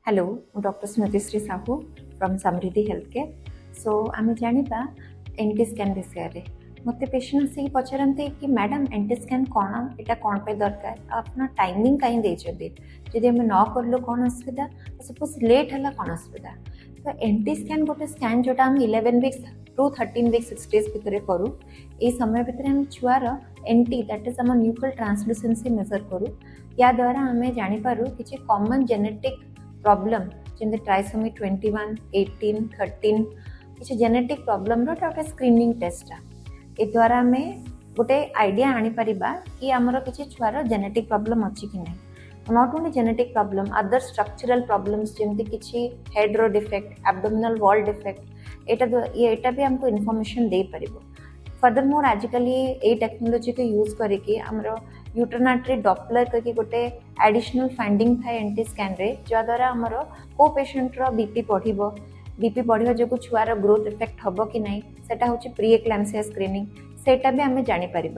Hello doctor Smritishree Sahu from Samriddhi health care. So आम जाना n t scan विषय मत पेशेंट आसिक पचारती कि मैडम एनटी स्कैन कौन यहाँ कौन पे दरकार अपना टाइमिंग कहीं देते जदि आम न कलु कौन असुविधा सपोज लेट है कौन असुविधा। तो एनटी स्कैन गोटे स्कैन जोटा आम 11 वीक्स टू 13 वीक्स 6 डेज भितर करूँ ये समय भितर आम छुआर एनटी दैट इज आम न्यूक्लियर ट्रांसल्यूसेंसी मेजर करूँ। या द्वारा आम जापर किसी कॉमन जेनेटिक प्रॉब्लम जमी ट्राइसोमी 21, 18, 13 किसी जेनेटिक प्रॉब्लम रोटे स्क्रीनिंग टेस्ट ए द्वारा आम गोटे आइडिया आनीपर कि आमर किसी छुआर जेनेटिक प्रॉब्लम अच्छी कि ना। Not only genetic problem other structural problems जमी किसी हेड रो डिफेक्ट एब्डोमिनल वॉल डिफेक्ट यहाँ भी आमको इनफॉरमेशन दे पार। फर्दर मोर आजिकल ये टेक्नोलोजी को यूज करके आमर यूट्रोनाट्री डॉपलर करके गोटे एडिशनल फाइंडिंग थाए एनटी स्कैन रे जद्वारा आमर को पेशेंटर बीपी बढ़िया जो छुआर ग्रोथ इफेक्ट हम कि ना सेटा हूँ प्री एक्लाम्सिया स्क्रीनिंग सेटा भी आम जापर।